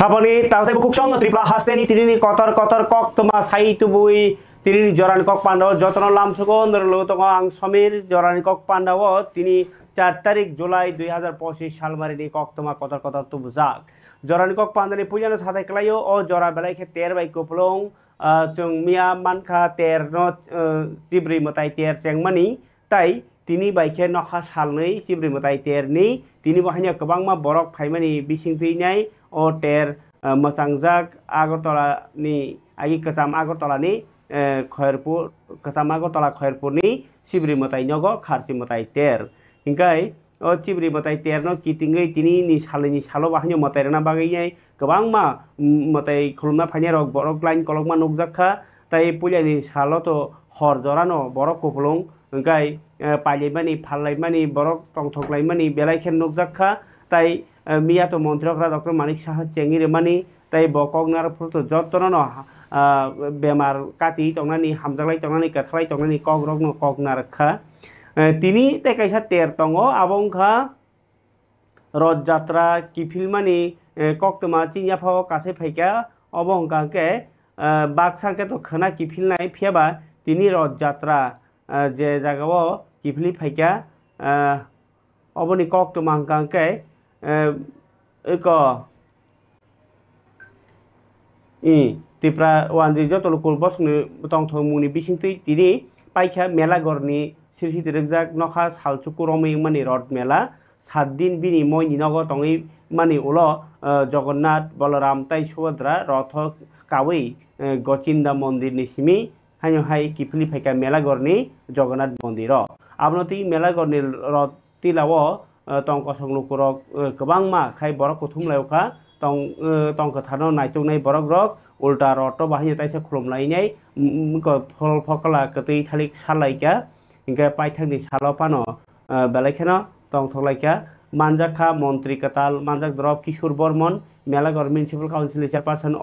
Haboni tahu kuksong tripla hasteni tirini kotor kok tuma sai tubui tirini jorani kok pandaw jotono lamsuko nderlo to ang Samir jorani kok pandaw tini 4 তারিখ জুলাই 2025 সাল মারিনি kok tuma kotor tubuzak jorani kok pandani pujano sathai klayo o jora belai khe ter bai kuplong chung mia mankha ter no jibri motai ter chengmani tai tini baikhe nokha salnei jibri motai ter ni tini bahanya kebangma borok phaimani bising tuinai o ter mosangjak Agartala ni agi kecam Agartala ni Khairpur kecam Agartala Khairpur ni Sibri motai nyogo kharsi motai ter hingkai o Sibri motai ter no kitingai tini ni salini salo bahanya motai rena bagai kebangma motai khulumna phanya rok borok lain kolokma nukjakha tai pulyani salo to hor jorano borok kupulung hingkai palaimani phallaimani borok tongthoklaimani belaikhen nukjakha tai Mia to Montreal Dr. Manik Shah Chengir Mani, Tai Bokognar Proto Jotono, Bemar Kati, Tongani, Hamdalai Tongani, Katrai Tongani, Kogrogno Kognarka, Tini, Tekaisa Tertongo, Avonka, Rod Jatra, Kipilmani, Koktoma, Chinyapa, Kasepeka, Obonka, Baksanka to Kana Kipilnai, Piaba, Tini Rod Jatra, Jezagawa, Kipli Peka, Oboni Koktomanka, Tipra wanji jotol kulbos ni tong thomuni bisingtui tini paikha mela gorni sirhi dirjak nokha salchuku romi mani rod mela 7 din bini moi ni nogo tongi mani ulo Jagannath Balaram tai Subhadra roth kawi Gochinda mondir ni simi hanyo hai kipli phaika mela gorni Jagannath mondiro abnoti mela gorni rod tilawo tong kosong lukurok kebangma khai borok kuthum leuka tong kathano naitungnai borok rok ulta roto bahanya taisa khulumlainai ko phol phokala ketui thalik salaika hingga paithakni salopano belaikeno tong tholaika manjakha montri katal manjak drop Kishore Bormon Melagor Municipal Council Chairperson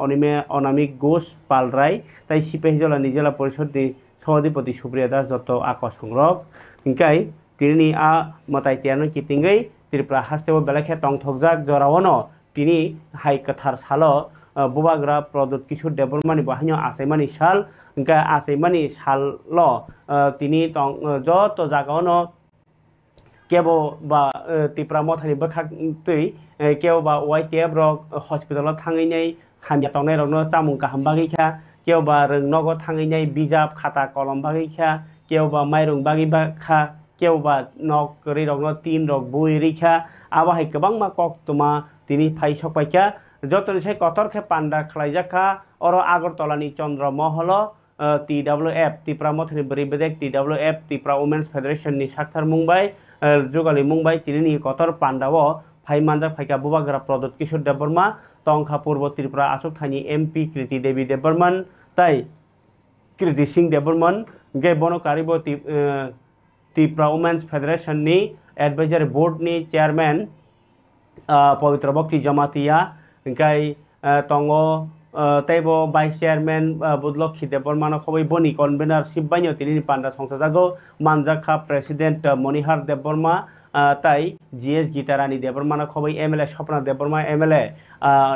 Onamik Ghosh Palrai tai Sipahijola Nijela Porishod ni Sahodipoti Supriya Das Dotto Akosongrok hingkai Tini a motai tiano kitingai Tripla hasteo belakhe tong thokjak jorawono tini hai kathar salo bubagra product Kishore Debormani bahanyo asaimani sal hingga asaimani sal lo tini tong joto jagaono kebo ba Tripla mothani bakhak tui kebo ba YTF rok hospital thanginai hamya tongnai rokno chamung kaham bagi kha kebo ba rungnogo thanginai bijap khata kolom bagi kha kebo ba mairung bagi kha Keuba nok rirogno tin rok bui rikha abahai kebangma kok tuma tini phai sokpaika joto sei kotor khe panda khlaijaka oro Agartala ni Chandra Moholo TWF Tripura Mothani Beribedek TWF Tripura Women's Federation ni Sakthar Mumbai Jogali Mumbai tini kotor pandao phai manjak phaika bubagra Prodot Kishore Deborma tongkha purbo Tripura asuk thani MP Kriti Devi Deborman tai Kriti Singh Deborman ge bono karibo Tripura Women's Federation ni Advisory Board ni Chairman Pavitra Bhakti Jamatia hingkai tongo tebo Vice Chairman Budlokhi Debormano khoboi boni convener Sibbanyo tini panda songsajago manjakha President Monihar Deborma tai GS Gitarani Debormano khoboi MLA Shopna Deborma MLA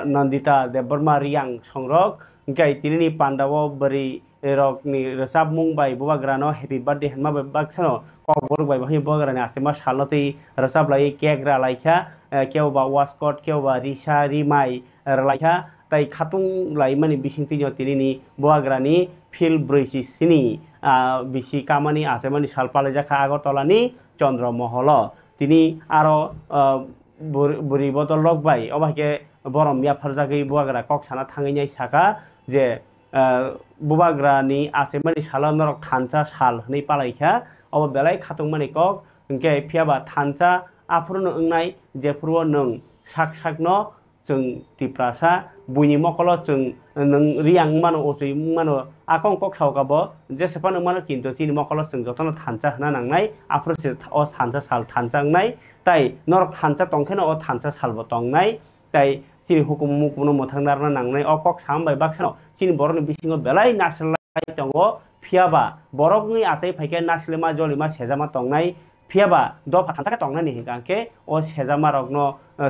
Nandita Deborma Riang songrok hingkai tini pandawo beri rok ni resab Mumbai bubagrano happy birthday hanma baksano kok bai bahini bubagrani asema saloti resab lai cake ra laikha keu ba wascot keu ba risa rimai laikha tai khatung lai mani bisingti jo tinini bubagrani fil brisi sini bisi kamani asemani salpale jakha Agartala ni Chandra Moholo tini aro buri botol lok bai obahke borom ya pharjagei bubagra kok sana thanginai saka je bubagrani asemani salonrok thancha sal hni palaikha obo belai khatungmani kok hingke phiaba thancha afruno ongnai jefruo nung sakno chung Triprasa buini mokolo chung nung riang mano osui mano akong kok saukabo jesepano mano kinto chini mokolo chung jotono thancha hna nangnai afro se o thancha sal thanchangnai tai norok thancha tongkheno o thancha salbo tongnai tai chini hukum mukmuno mothangdarna nangnai o kok sambai baksano chini boroni bisingo belai naslai tongo phiaba borokni asai phaike naslema jolima sejama tongnai फियाबा दफा थांजाखा तंनायनि हिंगांके ओ सेजामा रगनो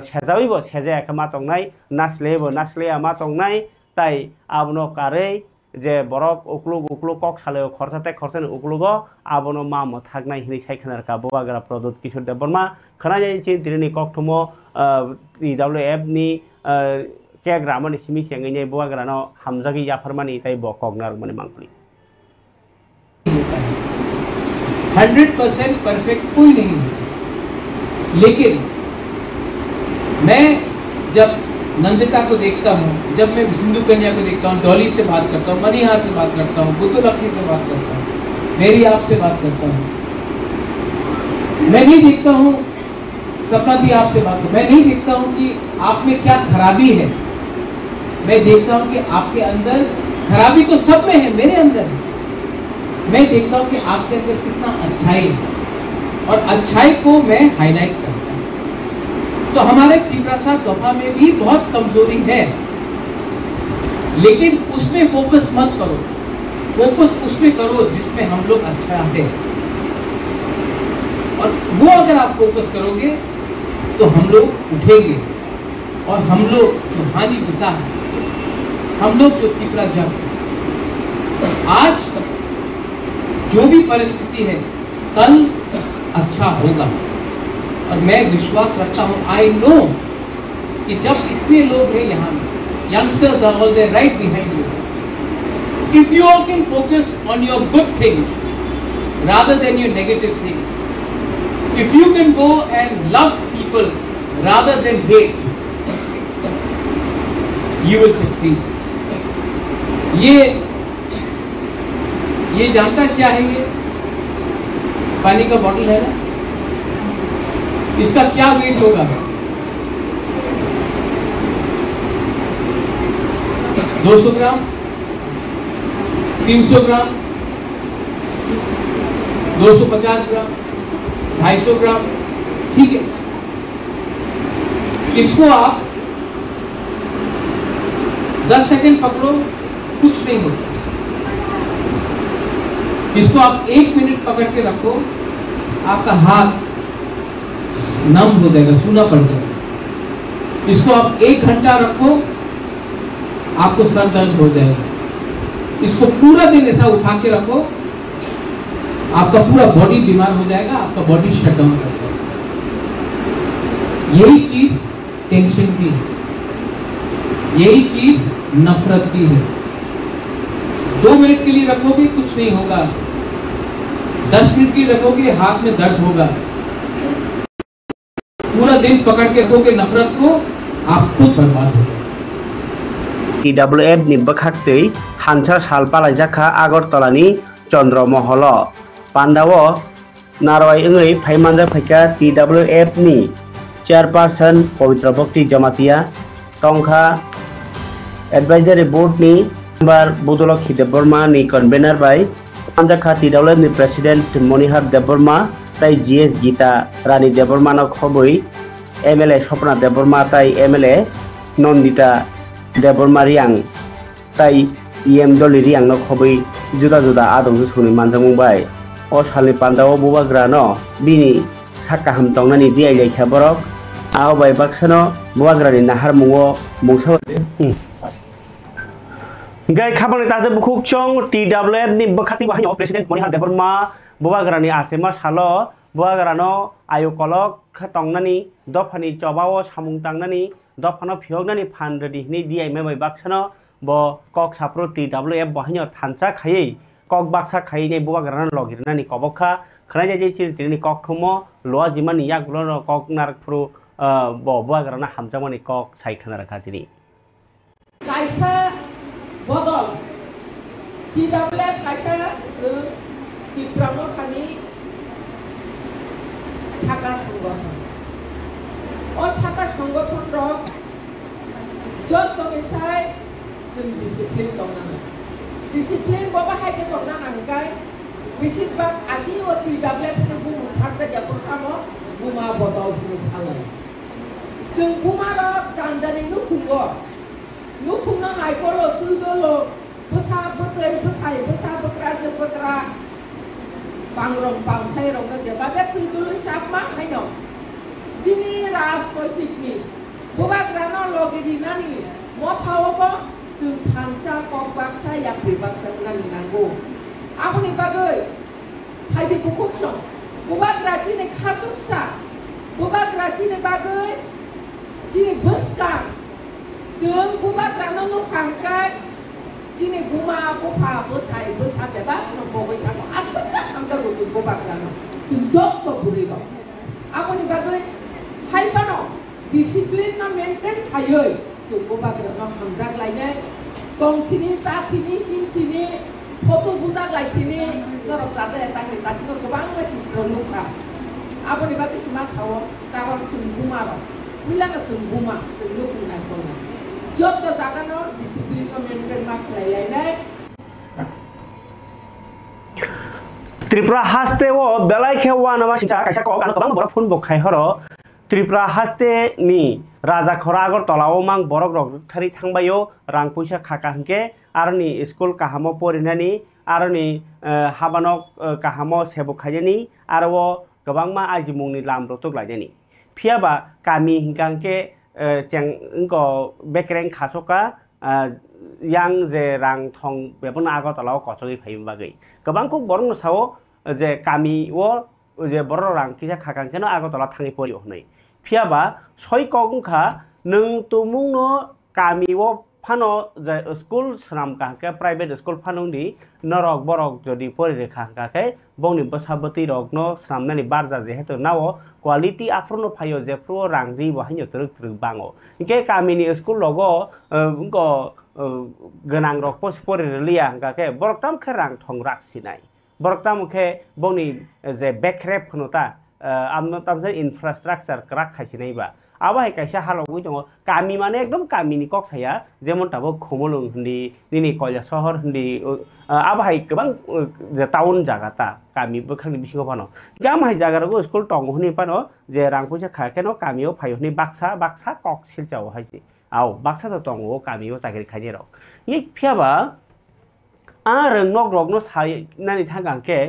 सेजाविबो सेजायाखा मा तंनाय नासलेबो नासलेया मा तंनाय ताई आबनो कारै जे बरफ उकलुग उकलुग कक साले खरसाते खरसाने उकलुगो आबनो मा मथागनाय हिनि साइखनारका बोबाग्रा प्रदुत किशोर देबबर्मा खनाजाय चिन तिरनि ककथुमो TWF नि केग्रामनि सिमि सेंगैने बोबाग्रानो हामजागि याफरमानि ताई बकगनार माने मांगली 100% परफेक्ट कोई नहीं है, लेकिन मैं जब नंदिता को देखता हूँ, जब मैं सिंधु कन्या को देखता हूँ, डॉली से बात करता हूँ, मनीहार से बात करता हूँ, बुद्धलक्ष्मी से बात करता हूँ, मेरी आपसे बात करता हूँ, मैं नहीं देखता हूँ सपना दी आपसे बात करता, मैं नहीं देखता हूँ कि आप में क्या खराबी है, मैं देखता हूँ कि आपके अंदर खराबी तो सब में है, मेरे अंदर है। मैं देखता हूँ कि आपके अंदर कितना अच्छाई है और अच्छाई को मैं हाईलाइट करता हूँ। तो हमारे तीव्रता दफा में भी बहुत कमजोरी है, लेकिन उसमें फोकस मत करो, फोकस उसमें करो जिसमें हम लोग अच्छा है। और वो अगर आप फोकस करोगे तो हम लोग उठेंगे और हम लोग जो हानि विसा है, हम लोग जो तीव्रा जब आज जो भी परिस्थिति है कल अच्छा होगा। और मैं विश्वास रखता हूँ, आई नो कि जब इतने लोग हैं यहाँ में, youngsters are all there right behind you, if you all can focus on your good things rather than your negative things, if you can go and love people rather than hate, you will succeed. ये जानता क्या है? ये पानी का bottle है ना, इसका क्या वेट होगा? 200 ग्राम, 300 ग्राम, 250 ग्राम, 250 ग्राम, ठीक है। इसको आप 10 सेकंड पकड़ो, कुछ नहीं होता। इसको आप 1 मिनट पकड़ के रखो, आपका हाथ नम हो जाएगा, सूना पड़ जाएगा। इसको आप 1 घंटा रखो, आपको सर दर्द हो जाएगा। इसको पूरा दिन ऐसा उठा के रखो, आपका पूरा बॉडी बीमार हो जाएगा, आपका बॉडी शट डाउन कर जाएगा। यही चीज टेंशन की है, यही चीज नफरत की है। 2 मिनट के लिए रखोगे कुछ नहीं होगा, 10 मिनट के लिए रखोगे हाथ में दर्द होगा, पूरा दिन पकड़ के रखोगे नफरत को, आप खुद बर्बाद हो जाओगे। TWF नि बखाक्तै हानसा सालपालाय जाखा आगरतलानि चंद्रमहल पान्डावो नारवाय ओङै फाइमानजा फाइका TWF नि चेयारपारसन पवित्र भक्ति जमातिया तंखा एडवाइजरी बोर्ड नि मेम्बर बुद्धलक्ष्मी देबबर्मा नि कन्वेनर बाय पान्जाखा TWF नि प्रेसिडेंट मणिहार देबबर्मा ताई GS गीता रानी देबबर्मा न खबै MLA सपना देबबर्मा ताई MLA नंदिता देबबर्मा रियां ताई EM दलि रियां न खबै जुदा जुदा आदमजों सौनि मानजामुंबाय अ सालनि पान्डाव बुबाग्रानो बिनि साका हामतंनानि दियाइलायखा बरक आवबाय बाक्सानो बुबाग्रानि नाहार मुङो मुंसा गाय खाबांनि तादे बुखुक चंग TWF नि बखाति बाहाय प्रेसिडेंट मणिहार देबबर्मा बुबाग्रानि आसेमा सालो बुबाग्रानो आयुकलक तंनानि दफानि चबाओ सामुं तांनानि दफानो फिहगनानि फानदि नि दियाइमाय बाक्सानो ब कक साप्रो TWF बाहाय थानसा खायै कक बाक्सा खायै बुबाग्रानो लगिरनानि कबखा खनायजाय चिरतिनि कक थुमो लोआ जिमानि यागुलो कक नारफ्रु बुबाग्रानो हामजामानि कक साइखना राखातिनि कायसा बदल TWF कायसा जो तिब्रामो खानि साका संगठन ओ साका संगठन रक जत बगेसाय जों डिसिप्लिन दंना डिसिप्लिन बाबा हायके दंना नांगाय बेसिबां आदि ओ TWF नि बुमु फारजा याफोरखामो बुमा बदल बुमु फालाय जों बुमारा गान्दानि नुखुंगो नुखुंना नायखोलो तुइदोलो बसा बकै बसाय बसा बक्रा जो बक्रा Pangrong Pangkai Rong Kerja Bagai Pindul Syakma Hayo Sini Raskoi ni Bubak Rano Logi Dinani Motawobo Jung Tangca Kok Baksa Yak Bibaksa Nani Nango Aku ni bagai Hai di Bukuk Chong Bubak Raji ni Kasuksa Bubak Raji ni bagai Sini Beskang Jung Bubak Rano Nukangkai Sini Buma Bupa Busai Busai Bebak Nomboi Tango Asaka Angka Jung Bubak Rano Jung Dok Burigo Aku ni bagai Hai Pano Disiplin na maintain Hayoy Jung Bubak Rano Hamzak lainnya Tong Tini Saat Tini Him Tini Foto Buzak Lai Tini Norok Zata Yang Tangin Tasiko Kubang Wajib Renuka Aku ni bagai Simas Hawa Kawang Jung Buma Ro Bila na Jung Buma Jung Lukun Dan Kona Job to jaga no disiplin ko maintain mak lainnya Tripura haste wo belai khewa na ma sincha kaisa ko kan tobang borok phun bokhai horo Tripura haste ni raja khora agor tolao mang borok rok thari thangbayo rang puisa khaka hingke arni school kahamo porinani arni habanok kahamo sebokhaini arwo gobangma ajimungni lam rotok laideni phiaba kami hingkangke cheng ko bekreng khasoka yang je rang thong bebon ago talao kochoi phai bagai gobang ko borong sao je kami wo je borok rang kisa khakang keno ago tala thangi pori honai phiaba soi kongkha nung tumung no kami wo phano je school sanam ka ke private school phanung di norok borok jodi pori rekha ka ke bongni basabati rok no samnani barja je heto nawo quality afrono phayo je pro rang ri bo hanyo truk truk bango ke kami ni school logo ko ganang rok pos pori lia ka ke borok tam kharang thong rak sinai borok tam ke bongni je backrep phonota amno tam je infrastructure krak khasinai ba আবাই কাইসা হালগই দङ কামি মানে একদম Kaminey cock ছায়া যেমন তাবো খমলং হন্দি নিনি কয়লা শহর হন্দি আবাই गोबां যে town জায়গাটা কামি বখানি বিসিগো পানো গামাই জায়গারগো স্কুল টং হনি পানো যে রাংপুইসা খাকেনো কামিও ফাইহনি বাক্সা কক সিলচাও হাইছি আও বাক্সা তো টং ও কামিও চাকরি খাইনি রক ই ফিয়াবা আর নক রকনো সাই নানি থাগাंके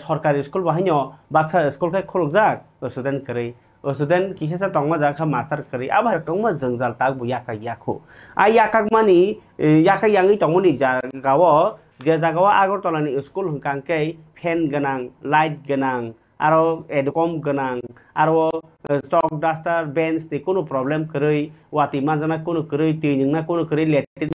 সরকারি স্কুল বাহিনো বাক্সা স্কুল খাই খলকজাক student কरै student kisah tongma jaka master kari abar tongma jengjal tak bu yaka yakho ai yakak mani yaka yangi tongmoni jagawo je jagawo Agartala ni school hungkangke fan ganang light ganang aro edcom ganang aro chalk duster bench ni kono problem kari wati manjana kono kari tiningna kono kari letin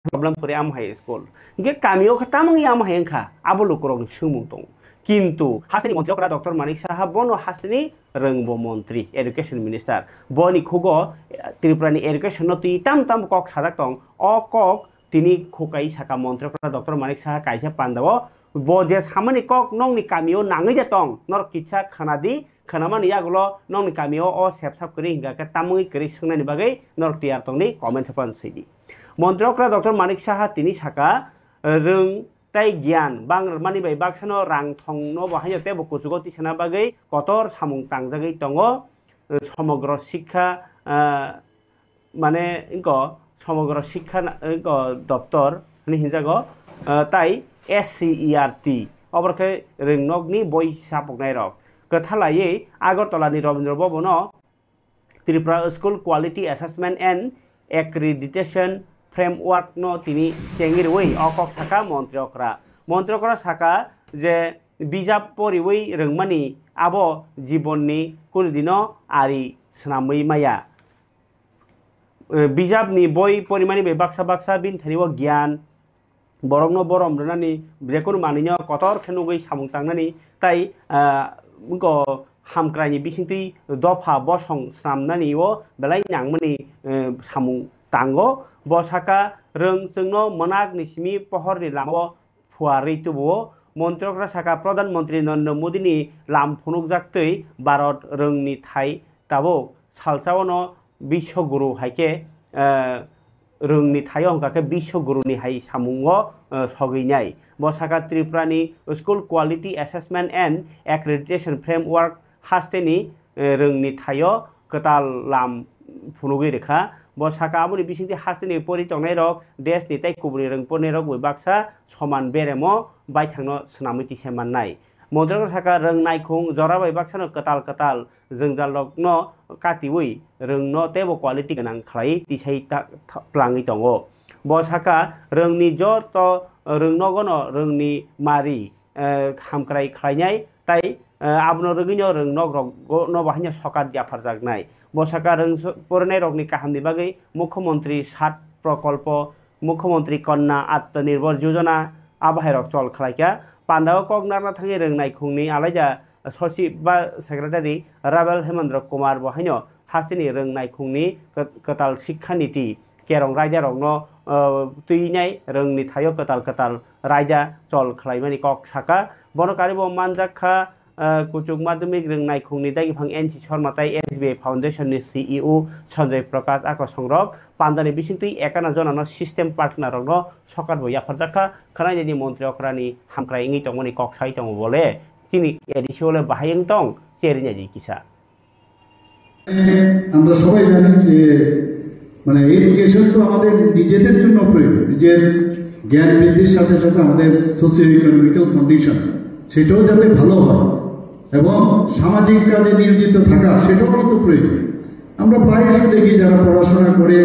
problem kari am hai school ge kamio khatamang am hai kha abulu korong sumung tong কিন্তু হাসিনি মন্ত্রী doctor Manik Saha বনো হাসিনি রংবো মন্ত্রী education minister বনি খুগো ত্রিপুরানি education নতি তাম তাম cock সাদাক তং অ cock তিনি খুকাই সাকা মন্ত্রী ডক্টর মানিক সাহা কাইসা পান্দাও ব যে সামনি কক নংনি কামিও নাঙৈ যে তং নর কিছা খানাদি খানামানি ইয়াগুলো নংনি কামিও অ সেপসাপ করি হিঙ্গাকে তামুই করি সোংনানি বাগৈ নর টিয়ার তংনি কমেন্ট হপান সেইদি মন্ত্রী ডক্টর মানিক সাহা তিনি সাকা রং তাই জ্ঞান বাংলা মানি বাই বাক্সানো রাং থংনো বাহাयो তেবো কুচুগো তিসানা বাগৈ কতর সামুং তাংজাগৈ দङ সমগ্র শিক্ষা মানে ইনক সমগ্র শিক্ষা ইনক দপ্তর नि हिंजागो ताई SCERT अबरखे रोंनगनि बय सापकनाय रक कथालायै आगरतलानि रवीन्द्र भवनो Tripura school quality assessment and accreditation framework नो तिनी चेंगिरवै अकक साका मन्त्रियकरा साका जे बिजाब परिवै रोंमानि आबो जीवननि कुलदिनो आरि सनामै माया बिजाबनि बय परिमानि बे बाक्सा बिनथानिव ज्ञान बरंनो बरम रनानि जेकुनु मानिनो कतर खेनुगै सामुं तांनानि ताई मुंको हामक्रानि बिसिंति दफा बसं सामनानि ओ बेलाय नांमनि सामुं तांगो बसाका रों जोंनो मनाक निसिमि पहरनि लामो फुवारै तुबो मन्त्रियकरा साका प्रधानमन्त्री नरेन्द्र मोदीनि लाम फुनुक जाक्तै भारत रोंनि थाई ताबो सालसावनो विश्वगुरु हाइके रोंनि थायो हंकाके विश्वगुरुनि हाइ सामुंगो सगैनाय बसाका त्रिपुरानि school quality assessment and accreditation framework हास्तेनि रोंनि थायो कताल लाम फुनुगै रेखा बसाका आबुनि बिसिंति हास्तेनि परितंनाय रक देशनि ताइ कुबुनि रोंपनि रक बाक्सा समान बेरेमो बायथांनो सनामिति सेमाननाय मन्त्रक साका रंग नायखुं जराबाय बाक्सानो कताल कताल जोंजालकनो कातिवै रंगनो तेबो क्वालिटी गोनां खालाय तिसाय प्लाङै दङ बसाका रंनि जत रंनगनो रंनि मारि हामक्राय खालायनाय ताई आबनो रगिनो रंग न बाहायनो सकात जाफार जागनाय बसाका रंग फरायनाय रगनि काहामनि बागै मुख्यमंत्री 7 प्रकल्प मुख्यमंत्री कन्या आत्मनिर्भर योजना आबाहायरक चल खालायका पान्डाव कगनारना थाङै रंग नायखुंनि आलायजा सचिव बा सेक्रेटारि राबेल हेमेन्द्र कुमार बहायनो हास्तिनि रंग नायखुंनि कताल शिक्षा नीति केरं रायजा रगनो तुइनाय रंगनि थायो कताल कताल रायजा चल खालायमानि कक साका बनकारिबो मानजाखा कुचुक माध्यमिक रंग नायखुंनि दागिफां एनसी शर्माताई एसबीआई फाउंडेशननि सीईओ संजय प्रकाश आको संरक पान्दानि बिसिंतुइ 51 जनानो सिस्टेम पार्टनार रगनो सकात बया फरजाखा खनायनि मन्त्री अक्रानि हामक्राय इंगि तंगनि कक साइ तंग बोले তিনি এডিশনাল বাহাইং টং চেরিনা জি কিসা আমরা সবাই জানি যে মানে এডুকেশন তো আমাদের নিজেদের জন্য প্রয়োজন নিজের জ্ঞান বৃদ্ধির সাথে সাথে আমাদের সোশিও ইকোনমিক্যাল কন্ডিশন সেটাও যাতে ভালো হয় এবং সামাজিক কাজে নিয়োজিত থাকা সেটাও কিন্তু প্রয়োজন আমরা প্রায়শই দেখি যারা পড়াশোনা করে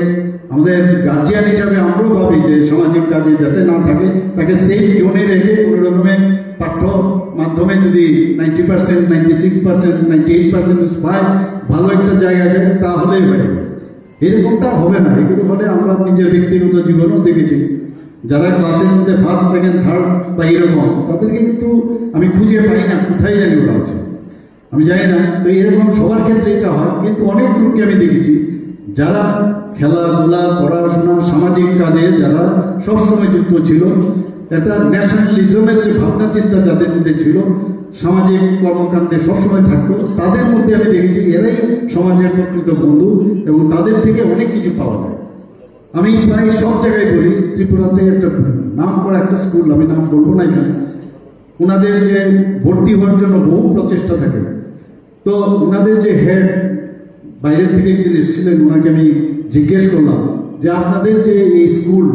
আমাদের গার্জিয়ান হিসাবে আমরাও ভাবি যে সামাজিক কাজে যাতে না থাকে তাকে সেই জোনে রেখে কোনো রকমের পাঠ্য মাধ্যমে যদি 90% 96% 98% পায় ভালো একটা জায়গা যায় তাহলেই হয় এরকমটা হবে না এগুলো হলে আমরা নিজের ব্যক্তিগত জীবনেও দেখেছি যারা ক্লাসের মধ্যে ফার্স্ট সেকেন্ড থার্ড বা এরকম তাদেরকে কিন্তু আমি খুঁজে পাই না কোথায় জানি ওরা আছে আমি জানি না তো এরকম সবার ক্ষেত্রে এটা হয় কিন্তু অনেক লোককে আমি দেখেছি যারা খেলাধুলা পড়াশোনা সামাজিক কাজে যারা সবসময় যুক্ত ছিল একটা ন্যাশনালিজমের যে ভাবনা চিন্তা যাদের মধ্যে ছিল সামাজিক কর্মকাণ্ডে সবসময় থাকতো তাদের মধ্যে আমি দেখেছি এরাই সমাজের প্রকৃত বন্ধু এবং তাদের থেকে অনেক কিছু পাওয়া যায় আমি প্রায় সব জায়গায় বলি ত্রিপুরাতে একটা নাম করা একটা স্কুল আমি নাম বলবো না এখানে ওনাদের যে ভর্তি হওয়ার জন্য বহু প্রচেষ্টা থাকে তো ওনাদের যে হেড বাইরের থেকে একদিন এসেছিলেন ওনাকে আমি জিজ্ঞেস করলাম যে আপনাদের যে এই স্কুল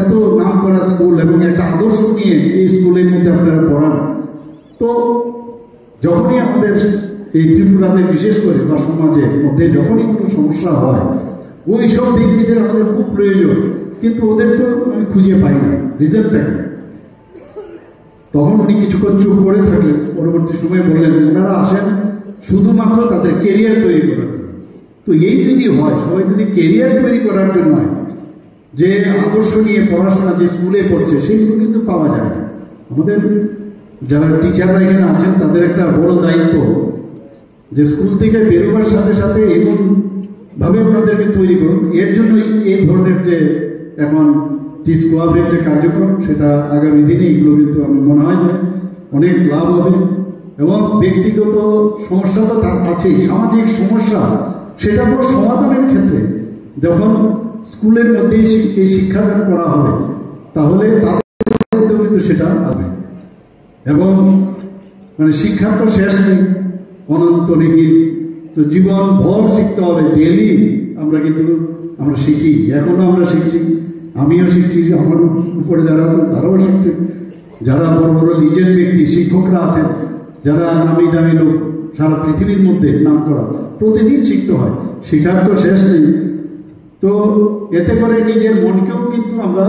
এত নাম করা স্কুল এবং একটা আদর্শ নিয়ে এই স্কুলের মধ্যে আপনারা পড়ান তো যখনই আমাদের এই ত্রিপুরাতে বিশেষ করে বা সমাজের মধ্যে যখনই কোনো সমস্যা হয় ওই সব ব্যক্তিদের আমাদের খুব প্রয়োজন কিন্তু ওদের তো আমি খুঁজে পাই না রিজনটা কি তখন উনি কিছুক্ষণ চুপ করে থাকলেন পরবর্তী সময় বললেন ওনারা আসেন শুধুমাত্র তাদের কেরিয়ার তৈরি করার তো এই যদি হয় সবাই যদি কেরিয়ার তৈরি করার জন্য হয় যে আদর্শ নিয়ে পড়াশোনা যে স্কুলে পড়ছে সেগুলো কিন্তু পাওয়া যায় না আমাদের যারা টিচাররা এখানে আছেন তাদের একটা বড় দায়িত্ব যে স্কুল থেকে বেরোবার সাথে সাথে এমন ভাবে আপনাদেরকে তৈরি করুন এর জন্য এই ধরনের যে এখন টিস্কোয়াফের যে কার্যক্রম সেটা আগামী দিনে এগুলো কিন্তু আমার মনে হয় যে অনেক লাভ হবে এবং ব্যক্তিগত সমস্যা তো তার আছেই সামাজিক সমস্যা সেটা পুরো সমাধানের ক্ষেত্রে যখন স্কুলের মধ্যে এই শিক্ষাদান করা হবে তাহলে তাদের কিন্তু সেটা হবে এবং মানে শিক্ষার তো শেষ নেই অনন্ত নিহিত তো জীবন ভর শিখতে হবে ডেইলি আমরা কিন্তু আমরা শিখি এখনো আমরা শিখছি আমিও শিখছি আমার উপরে যারা আছেন তারাও শিখছে যারা বড় বড় লিজেন্ড ব্যক্তি শিক্ষকরা আছেন যারা নামি দামি লোক সারা পৃথিবীর মধ্যে নাম করা প্রতিদিন শিখতে হয় শেখার তো শেষ নেই তো এতে করে নিজের মনকেও কিন্তু আমরা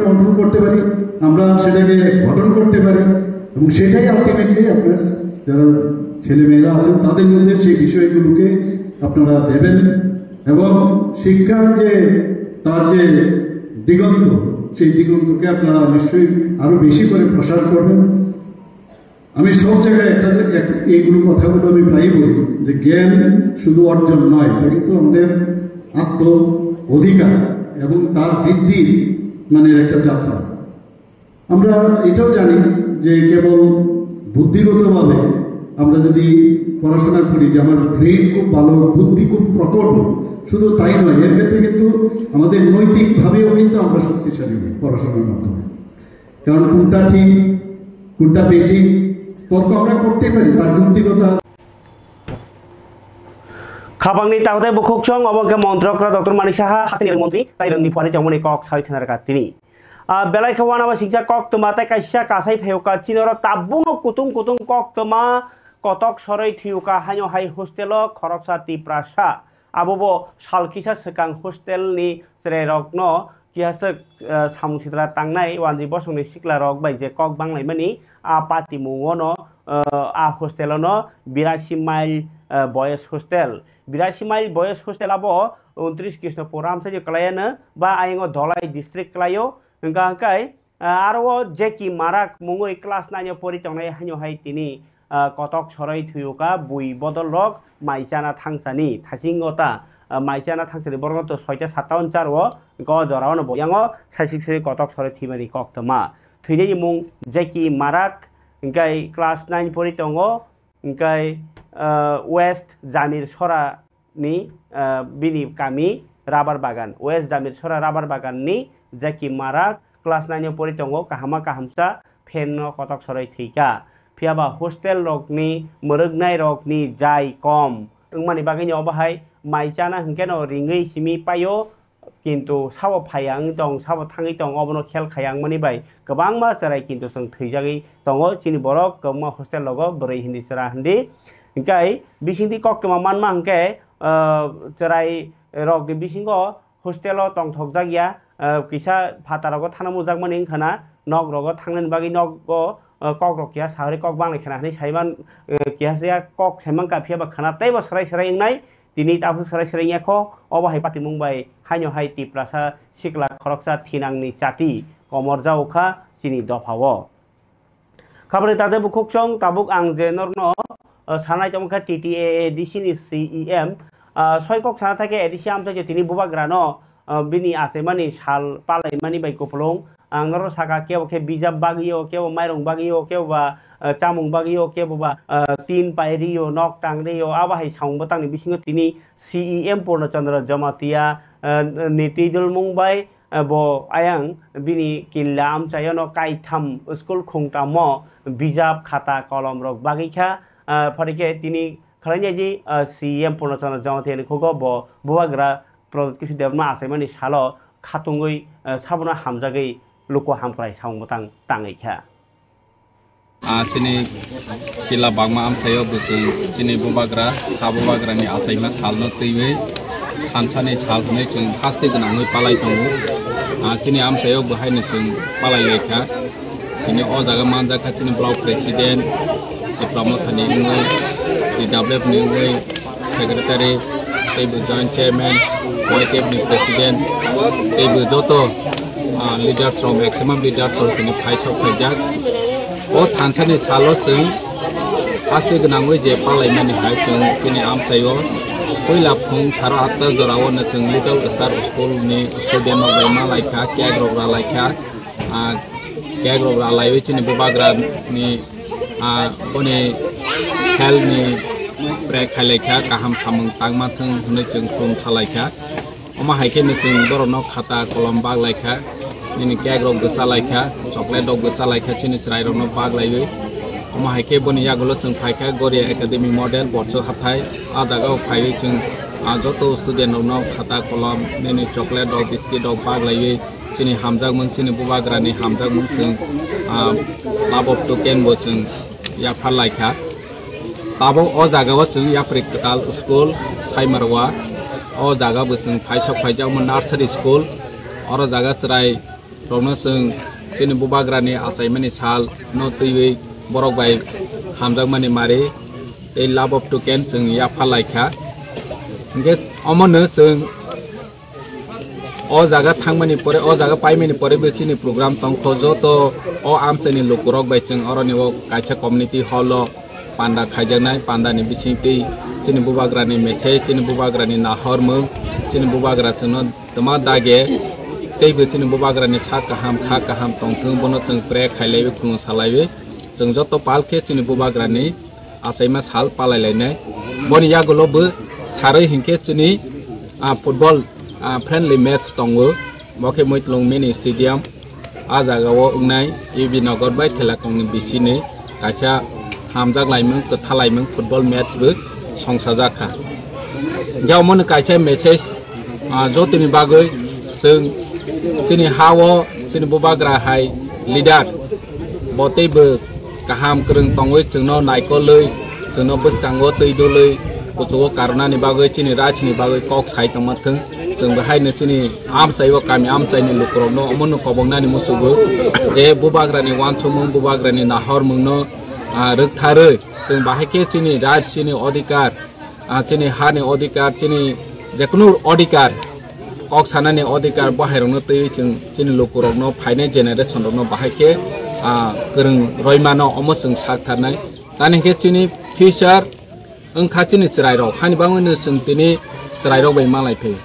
কন্ট্রোল করতে পারি আমরা সেটাকে গঠন করতে পারি এবং সেটাই আলটিমেটলি আপনার যারা ছেলেমেয়েরা আছেন তাদের মধ্যে সেই বিষয়গুলোকে আপনারা দেবেন এবং শিক্ষার যে তার যে দিগন্ত সেই দিগন্তকে আপনারা নিশ্চয়ই আরো বেশি করে প্রসার করবেন আমি সব জায়গায় এইগুলো কথাগুলো আমি প্রায়ই বলি যে জ্ঞান শুধু অর্জন নয় এটা কিন্তু আমাদের আত্ম অধিকার এবং তার বৃদ্ধির মানে একটা যাত্রা আমরা এটাও জানি যে কেবল বুদ্ধিগতভাবে আমরা যদি পড়াশোনা করি যে আমার ব্রেন খুব ভালো বুদ্ধি খুব প্রকট শুধু তাই নয় এর ক্ষেত্রে কিন্তু আমাদের নৈতিকভাবেও কিন্তু আমরা শক্তিশালী হই পড়াশোনার মাধ্যমে কারণ কোনটা ঠিক কোনটা বেঠিক তর্ক আমরা করতে পারি তার যৌক্তিকতা খাবাংনি তাহতে বুকুকচং অবকে মন্ত্রকরা ডক্টর মানিক সাহা হাসিনের মন্ত্রী তাই রংনি ফলে যেমন cock সাইখানার কাতিনি belai kawana ba singsa kok tuma tai kaisa kasai pheuka chinoro tabung kutung kok tuma kotok sorai thiuka hanyo hai hostelo khoroksa tiprasa abobo salkisa sekang hostel ni srerokno kiasek samung sitra tangnai wanji bosongni sikla rok bai je kok banglai mani pati mungono hostelono 82 mile boys hostel 82 mile boys hostel abo 29 Krishnapur se klayana ba aingo dholai district klayo hingga kai aro jeki marak mungoi class 9 pori tongnai hanyo hai tini kotok sorai thuyuka bui bodol rok maisana thangsani thasingota maisana thangsani borno to 6 ta 7 charwo go joraono bo yango saisik kotok sorai thimani koktama thuyni mung jeki marak hingkai class 9 pori tongo hingkai west jamir sora ni bini kami rubber bagan west jamir sora rubber bagan ni jeki marak class 9 pori tongo kahama kahamsa fen no kotok sorai thika Piaba hostel rok ni meregnai rok ni jai kom mani bagini obahai maisana hingkeno ringai simi payo kintu sawo phayang tong sawo thangi tong obono khel khayang mani bai gobang ma sarai kintu song thijagi tongo chini borok koma hostel logo borei hindi sera hindi hingkai bisingti koktoma manma hingke sarai rok ni bisingo hostelo tong thokjagya kisa phatarago thanamu jagmani khana nok rogo thanglen bagi nok go kok rok kia sahari kok bang lekana ni saiman kia sia kok semang ka phia ba khana tai ba sarai nai tini tabu sarai nya ko oba hai pati mumbai hanyo hai ti prasa sikla khoroksa thinang ni chati komorja ukha chini dophawo khabare tate bukuk chong tabuk ang jenorno sanai chamkha TTA DC ni CEM soi kok sana thake edisiam thake tini bubagrano bini asemani sal palai mani bai koplong angro saka keo ke bijab bagio keo mairong bagio keo ba chamung bagio keo ba tin pairio nok tangrio aba hai saung batang ni bisingo tini CEM Purnachandra Jamatia nitijul mungbai bo ayang bini kilam chayono kaitham school khungtamo bijab khata kolom rok bagikha pharike tini khalanya ji CEM Purnachandra Jamatia ni khogo bo buagra product kisu devma asemani salo khatungoi sabuna hamjagai luko hamprai saung batang tangai kha sini kila bagma am sayo busung sini bubagra habubagra ni asaima salno teiwe hansani salne chung haste gnangoi palai tongu sini am sayo bahai ni chung palai lekha ini o jaga manja kha sini block president diploma thani ngoi DWF ni ngoi secretary teibu joint chairman YTF ni president teibu joto leaders from maximum leaders of the five of project or Tanzania Salos Aste Ganangwe Palai Mani Haichung, Chini Am Sayo, Willa Pung, Sarata, Zorawan, Little Star School, ni Student of Bama Laika, Kagrogra Laika, Kagrogra Laivich in Bubagra, ni Boni Hel ni Brek Haleka, Kaham Samung Tangmatang, Nichung from Salaika, Oma Haikin, Borono Kata, Colomba Laika. Ini kek rok besar laika, coklat rok besar laika, jenis rai rok no bag lagi. Oma haike boni ya golo seng paika Goria Academy model borso hatai, ajaga pakai jeng joto student rok no kata kolom, ini coklat rok biskit rok bag lagi. Sini hamzak mung sini bubagrani hamzak mung seng labop token boceng ya fal laika. Tabo o jaga boceng ya practical school sai marwa, o jaga boceng paisok paijak mon nursery school, oro jaga serai Rona seng sini bubagrani asaimani sal no tiwi borok bai hamjak mani mari ei labop token seng ya phalaika nge omono seng o jaga thangmani pore o jaga paimani pore be sini program tong khojo to o amchani lokurok bai seng oroni o kaisa community hall panda khaijanai panda ni bisingti sini bubagrani message sini bubagrani nahormu sini bubagra seno tama dage tei besini bubagra ni sak kaham kha kaham tongthung bono chung pre khailaibe khung salaibe chung joto palkhe chini bubagra ni asaima sal palailainai boni yagulo bu sarai hingke chini football friendly match tongo bokhe moitlong mini stadium a jagao ungnai UB Nagar bai thelakong ni bisini kaisa hamjak laimung to thalaimung football match bu songsajaka jamon kaisa message jotini bagoi sing sini hawo sini bubagra hai leader botai be kaham kereng tongoi chungno naiko lei chungno beskango teido lei kuchuo karna ni bagoi chini raj ni bagoi kok sai tamatheng जों बेहायनो जोंनि आमसाइबो गामि आमसाइनि लोगोफोरावनो अमनो कबंनानि मुसुबो जे बुबाग्रानि वानसुमुं बुबाग्रानि नाहरमुंनो रोखथारै जों बाहायके जोंनि राज्यनि अधिकार जोंनि हानि अधिकार जोंनि जेकुनु अधिकार कक सानानि अधिकार बाहायरावनो तै जों जोंनि लोगोफोरावनो फाइनाल जेनेरेशनआवनो बाहायके गोरों रयमानो अमसों सागथारनाय दानिके जोंनि फिउचार ओंखा जोंनि चिरायराव हानिबाङैनो जों दिनै चिरायराव बै मालाय फैयो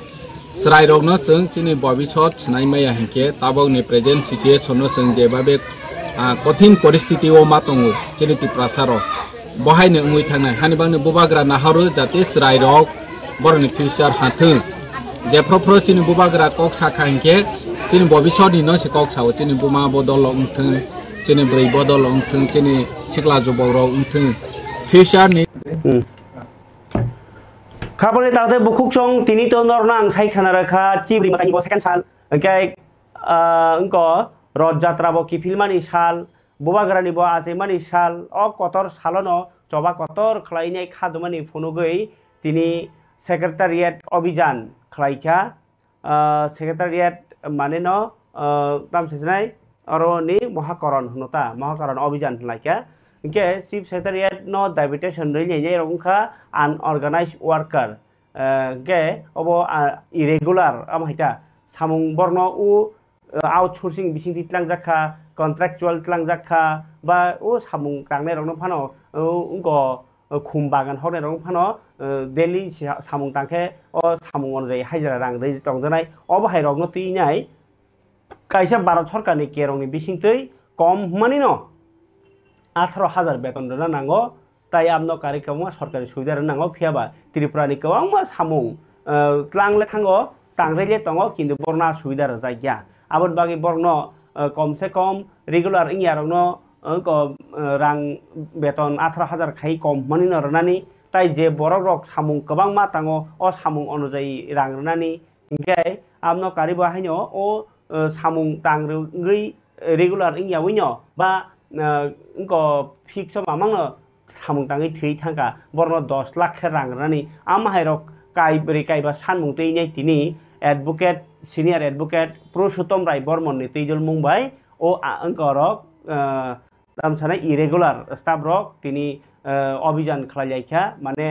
Serairokno जों जोंनि भबिष्यत सिनाय माया हेंके ताबकनि प्रेजेन्ट सिचुएशननो जों जेबाबे कठिन परिस्थितिआव मा दङ जोंनि तिप्रासाराव बहायनो उमै थांनाय हानिबांनो बुबाग्रा नाहरो जाहाथे सराइरक बरनि फिउचार हाथों जेफ्रफ्रो जोंनि बुबाग्रा कक साखा हेंके जोंनि भबिष्यतनि न कक साव जोंनि बुमा बदल उंथों जोंनि ब्रै बदल उंथों जोंनि सिख्ला जुबराव उंथों फिउचारनि Kapolri tahu bukuk song tini tu orang saya kena reka cibri mata ibu second sal, okay, engkau rojat rabo kifilmani sal, bubagrani bo asemani sal, kotor salono, coba kotor kelainnya khadumani funugei tini sekretariat obijan kelaika, sekretariat mana no, tam sesuai orang ni mahakaran nota, mahakaran obijan kelaika. Okay, chief secretariat no diabetes nilai rongka unorganized worker, okay, obo irregular, amahita, samung borno outsourcing bising titlang jakha, contractual titlang jakha, ba samung kangne rongno pano, unko kumbagan hone rong pano, daily samung tangke, samung onjai hajra rang dei tongjanai, obo hai rongno tuinai, kaisa barat sorkani kerongni bising tei kom mani no. 18,000 বেতন রানা নাঙ্গো তাই আমনো কারিকমা সরকারি সুবিধা নাঙ্গো ফিয়াবা ত্রিপুরানি কওয়াংমা সামুং ত্লাংলে থাঙ্গো তাংরেলে তঙ্গো কিন্তু বর্ণা সুবিধা জায়গা আবদ বাকি বর্ণ কমসে কম রেগুলার ইংয়ারনো রাং বেতন 18,000 খাই কম মানি নরনানি তাই যে বড় রক সামুং কবাংমা তাঙ্গো অ সামুং অনুযায়ী রাং রনানি ইংগাই আমনো কারিবা হাইনো ও সামুং তাংরগৈ রেগুলার ইংয়াউইনো বা engko fix mamangno samung tangi thui thangka borno 10 lakh rang rani amahairok kai beri kai ba sanmung tei nei tini advocate senior advocate Proshutom Rai Bormon ni teijol mungbai o engko rok tamsana irregular staff rok tini অভিযান খালাইলাইখা মানে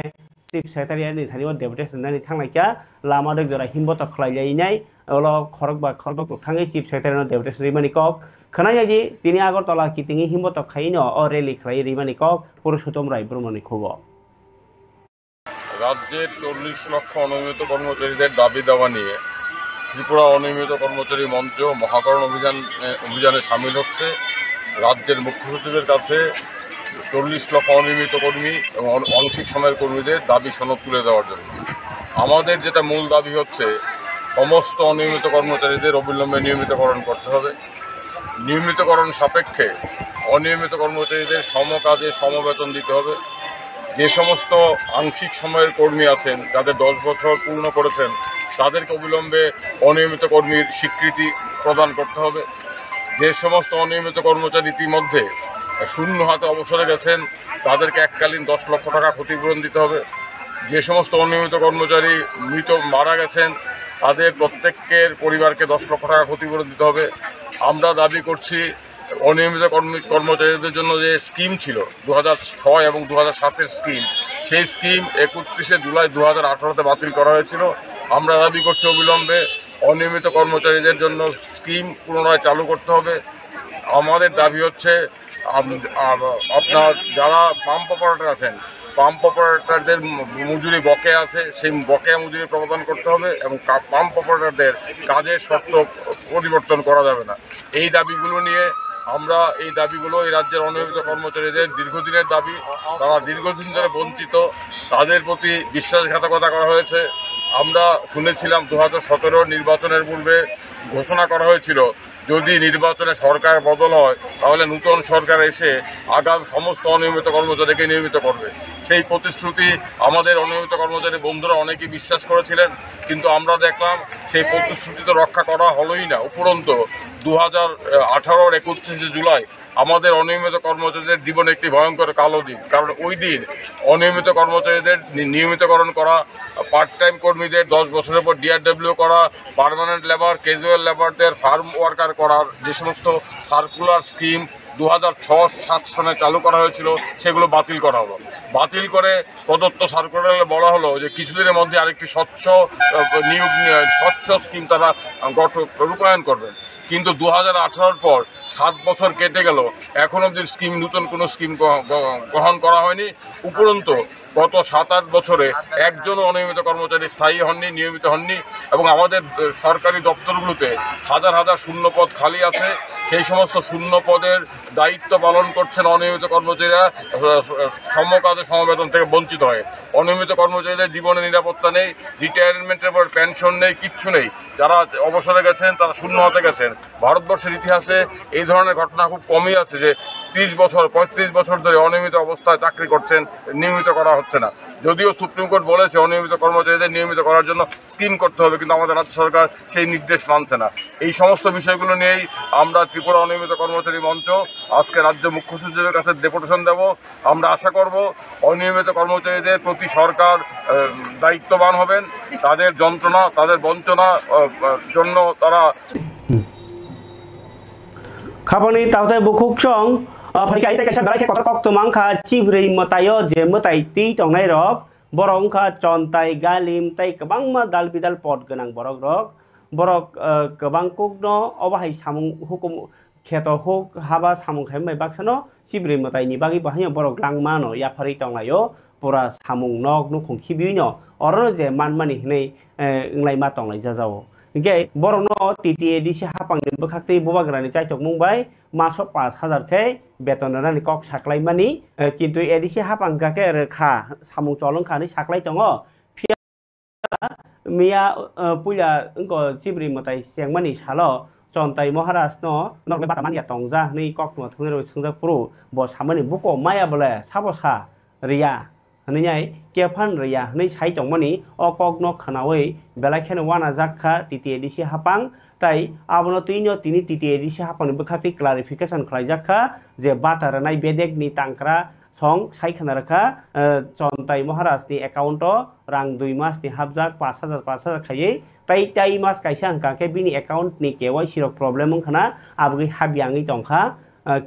chief সেক্রেটারিয়াট ni thani deputation nani thanglaika lama dek jora himboto khalailai olo khorok ba khorok thangai chief secretary deputation rimani kok khanayaji tini Agartala kitingi himboto khaino o rally khlai rimani kok Proshutom Rai Bormoni khobo রাজ্যের 40 লক্ষ অনিয়মিত কর্মচারীদের দাবি দাওয়া নিয়ে ত্রিপুরা অনিয়মিত কর্মচারী মঞ্চ মহাকরণ অভিযানে সামিল হচ্ছে রাজ্যের মুখ্য সচিবের কাছে 40 লক্ষ অনিয়মিত কর্মী এবং আংশিক সময়ের কর্মীদের দাবি সনদ তুলে দেওয়ার জন্য আমাদের যেটা মূল দাবি হচ্ছে সমস্ত অনিয়মিত কর্মচারীদের অবিলম্বে নিয়মিতকরণ করতে হবে নিয়মিতকরণ সাপেক্ষে অনিয়মিত কর্মচারীদের সমকাজে সমবেতন দিতে হবে যে সমস্ত আংশিক সময়ের কর্মী আছেন যাদের 10 বছর পূর্ণ করেছেন তাদেরকে অবিলম্বে অনিয়মিত কর্মীর স্বীকৃতি প্রদান করতে হবে যে সমস্ত অনিয়মিত কর্মচারী ইতিমধ্যে শূন্য হাতে অবসরে গেছেন তাদেরকে এককালীন 10 লক্ষ টাকা ক্ষতিপূরণ দিতে হবে যে সমস্ত অনিয়মিত কর্মচারী মৃত মারা গেছেন তাদের প্রত্যেকের পরিবারকে 10 লক্ষ টাকা ক্ষতিপূরণ দিতে হবে আমরা দাবি করছি অনিয়মিত কর্মচারীদের জন্য যে স্কিম ছিল 2006 এবং 2007 এর স্কিম সেই স্কিম 31 জুলাই 2018 বাতিল করা হয়েছিল আমরা দাবি করছি অবিলম্বে অনিয়মিত কর্মচারীদের জন্য স্কিম পুনরায় চালু করতে হবে আমাদের দাবি হচ্ছে আপনার যারা পাম্প অপারেটর আছেন পাম্প অপারেটরদের মজুরি বকেয়া আছে সেই বকেয়া মজুরি প্রদান করতে হবে এবং পাম্প অপারেটরদের কাজের শর্ত পরিবর্তন করা যাবে না এই দাবিগুলো নিয়ে আমরা এই দাবিগুলো এই রাজ্যের অনিয়মিত কর্মচারীদের দীর্ঘদিনের দাবি তারা দীর্ঘদিন ধরে বঞ্চিত তাদের প্রতি বিশ্বাসঘাতকতা করা হয়েছে আমরা শুনেছিলাম 2017 নির্বাচনের পূর্বে ঘোষণা করা হয়েছিল যদি নির্বাচনে সরকার বদল হয় তাহলে নূতন সরকার এসে আগাম সমস্ত অনিয়মিত কর্মচারীকে নিয়মিত করবে। সেই প্রতিশ্রুতি আমাদের অনিয়মিত কর্মচারী বন্ধুরা অনেকেই বিশ্বাস করেছিলেন, কিন্তু আমরা দেখলাম সেই প্রতিশ্রুতি তো রক্ষা করা হলোই না। উপরন্তু 2018-র 31শে জুলাই আমাদের অনিয়মিত কর্মচারীদের জীবনে একটি ভয়ঙ্কর কালো দিন। কারণ ওই দিন অনিয়মিত কর্মচারীদের নিয়মিতকরণ করা, পার্ট টাইম কর্মীদের 10 বছরের পর ডিআরডব্লিউ করা, পার্মানেন্ট লেবার, ক্যাজুয়াল লেবারদের ফার্ম ওয়ার্কার করার যে সমস্ত সার্কুলার স্কিম 2006-07 সনে চালু করা হয়েছিল সেগুলো বাতিল করা হলো। বাতিল করে প্রদত্ত সার্কুলারে বলা হলো যে কিছুদিনের মধ্যে আরেকটি স্বচ্ছ স্কিম তারা রূপায়ণ করবেন। কিন্তু 2018-র পর 7 বছর কেটে গেল, এখন অবধি নূতন কোনো স্কিম গ্রহণ করা হয়নি। উপরন্তু গত 7-8 বছরে একজনও অনিয়মিত কর্মচারী স্থায়ী হননি, নিয়মিত হননি, এবং আমাদের সরকারি দপ্তরগুলোতে হাজার হাজার শূন্য পদ খালি আছে। সেই সমস্ত শূন্য পদের দায়িত্ব পালন করছেন অনিয়মিত কর্মচারীরা সমকাজে সমবেতন থেকে বঞ্চিত হয়ে। অনিয়মিত কর্মচারীদের জীবনে নিরাপত্তা নেই, রিটায়ারমেন্টের পর পেনশন নেই, কিচ্ছু নেই। যারা অবসরে গেছেন তারা শূন্য হতে গেছেন। ভারতবর্ষের ইতিহাসে এই ধরনের ঘটনা খুব কমই আছে যে 30 বছর 35 বছর ধরে অনিয়মিত অবস্থায় চাকরি করছেন, নিয়মিত করা হচ্ছে না। যদিও সুপ্রিম কোর্ট বলেছে অনিয়মিত কর্মচারীদের নিয়মিত করার জন্য স্কিম করতে হবে, কিন্তু আমাদের রাজ্য সরকার সেই নির্দেশ মানছে না। এই সমস্ত বিষয়গুলো নিয়েই আমরা ত্রিপুরা অনিয়মিত কর্মচারী মঞ্চ আজকে রাজ্য মুখ্য সচিবের কাছে ডেপুটেশন দেব। আমরা আশা করব অনিয়মিত কর্মচারীদের প্রতি সরকার দায়িত্ববান হবেন, তাদের যন্ত্রণা, তাদের বঞ্চনা জন্য তারা খাবনি তাওতে বুকুক চং ফারিকাই তে কাছে বেলাকে কত কত মাংখা চিবরে মতায় যে মতাই তি টংনাই রক বরংখা চনতাই গালিম তাই কবাং মা দাল বিদাল পদ গনাং বরক রক বরক কবাং কুকনো অবাহাই সামুং হুকুম খেত হুক হাবা সামুং খাইমাই বাক্সানো চিবরে মতাইনি বাগি বাহাই বরক লাংমানো ইয়া ফারি টংনাयो পুরা সামুং নক নুখুং খিবিনো অরনো যে মানমানি হनै इंलाय मा टंगनाय जाजाओ गे बरनो टीटीएडीसी हापांनि बखाक्तै बबाग्रानि चाइटक मुंबाय मासो 5000 खे बेतन रानि कक साख्लायमानि किन्तु एडीसी हापांगाके रेखा सामुं चलंखानि साख्लाय दङ मिया पुया इंको चिब्रि मताय सेंमानि सालो चन्ताय महाराज न नरमे बातामानिया टंगजा नै कक न थुनेरो संजा पुरु ब सामनि बुको माया बले साबसा रिया हनैयाय केफान रिया नै साइ दंमानि अकगन खनावै बेलाखेन वाना जाखा टीटीएडीसी हापां ताई आबनो तैनो तिनि टीटीएडीसी हापांनि बखाति क्लारिफिकेशन खलाय जाखा जे बातारनाय बेदेगनि टांक्रा सं साइखना रखा चन्ताय महाराजनि एकाउन्ट रां 2 मासनि हाबजाक 5000 खायै ताई मास काइसा अंकाके बिनि एकाउन्टनि केवाइसि रक प्रब्लेम खना आबगै हाबियाङै दंखा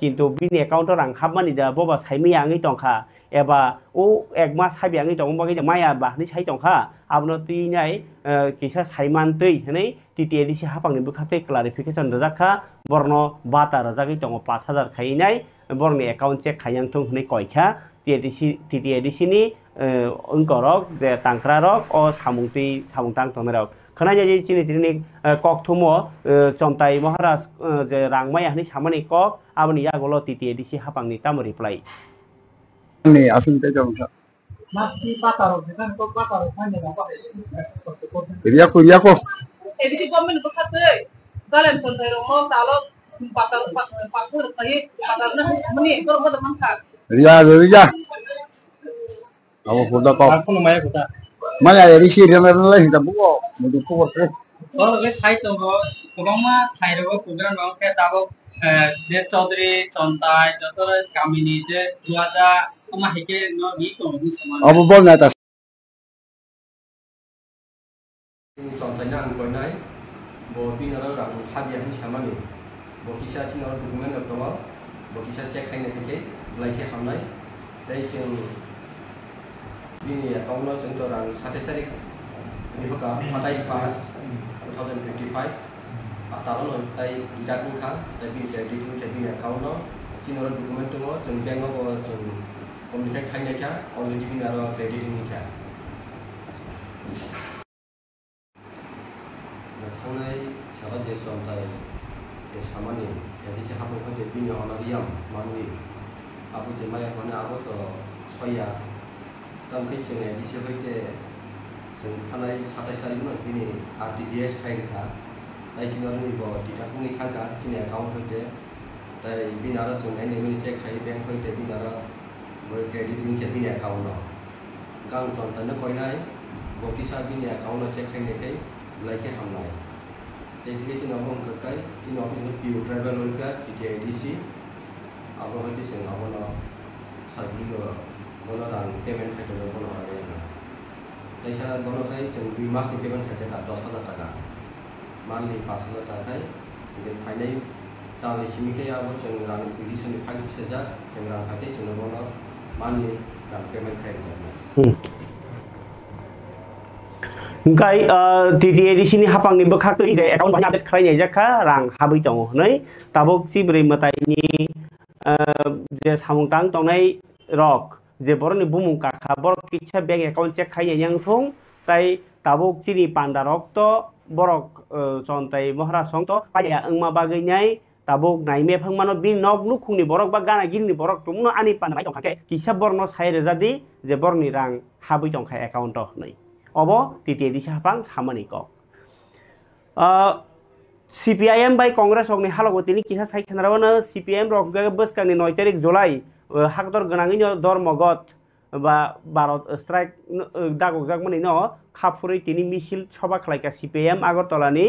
किन्तु बिनि एकाउन्ट रां हाबमानि दा बबा साइमियाङै दंखा एबा ओ एक मास हाबियाङै दं बागै माया बाहनि साइ दंखा आबनो तैनाय किसा साइमान तै हनै टीटीएडीसी हापांनि बखातै क्लारिफिकेशन रजाखा बरनो बाता रजागै दं 5000 खायनाय बरनि एकाउन्ट चेक खायां थं हनै कयखा टीटीएडीसी नि अंकरक जे टांक्रारक ओ सामुं टां तंरक खनाय जे चिनि ककथुमो चन्ताय महाराज जे रांमाया हनै सामनि कक आबनि यागलो टीटीएडीसी हापांनि ताम reply ni asun te jong sa Masih pataro, kan kok pataro hanya apa? Iya ko. Edisi komen bekat deh. Kalian kontai romo kalau pataro kayak pataro na meni kalau mau teman kan. Iya. Kamu kuda kok. Aku namanya kuda. Mana edisi dia memang kita buko, mau buko terus. Kalau guys hai tuh kalau mah hai romo program mau kayak tahu যে চৌধুরী চন্তায় যত কামিনী যে দুয়াজা তোমা হেকে ন নি তো নি সমান Apa bol na tas? চন্তায় না কইনাই ব বিনর রাং হাবিয়া হি সামানি ব কিসা চিনর ডকুমেন্ট দङ ব কিসা চেক খাইনে থেকে লাইকে हामनाय তাই जों बिनि एकाउन्टआव जों तो रां 27 तारिख बिहका 27/5/2025 तालन ताई इदाकनि खा दा बि क्रेडिटनि के बिनि एकाउन्टआव चिनर डकुमेन्ट दङ जों बेंकआव जों कम्युनिकेट खाइनाय खा अलरेडि बिनि आरो क्रेडिटनि खा थांनाय सारा जे समथाय जे सामानि एदिसे हाबखौ जे बिनि अनारियाम मानवि आबु जे माया माने आबो तो सया तमखै जों एदिसे होइते जों थानाय 27 तारिखनो बिनि आरटीजीएस खाइखा তাই চিনারনি টিটাকুনি থাকা চিনি অ্যাকাউন্ট হইতে তাই বিনারা जों एनएमनि चेक खाइ बैंक हइते बिनारा क्रेडिट नि के बिनि अकाउंट गां जंतन कोइनाय बकिसा बिनि अकाउंट चेक खाइनेकै लाइके हामनाय तेसिके जों अब अंककाय जों अब पिउ ट्राइबल वेलफेयर टीटीआईडीसी अब हइते जों अब साइबिग बनो रां पेमेंट खाइतो बनो आरो तैसारा बनो खाइ जों 2 मासनि पेमेंट खाइते 10,000 टाका मानलि 5,000 टाका जों फाइनाय दाले सिमिके अब जों रां पिटिसननि 5,000 जों रां खाइते जों बनो मानलि रां payment खाइतो Kai TTADC ni hapang ni bekak tu ide account banyak update kaya jaka rang habis tong nai tabuk si beri matai ni je samung tang tong nai rock je bor ni bumung kakha bor kitcha bank account check kaya yang thong tai tabuk si ni panda rock to borok sontai mohra song to paya engma bagai nyai tabuk nai me phangmano bin nok nukhung ni borok ba gana gin ni borok tumno ani pan bai tong khake kisha borno sai rezadi je bor ni rang habis tong khai account to nai obo TTADC hapang samani kok CPIM by Congress ogni halogotini kisah sai khenarawana CPIM rok beskani 9 tarik Julai hakdor ganangino dormogot ba Bharat strike dagok jakmani no khapuri tini misil soba khlaika CPIM Agartala ni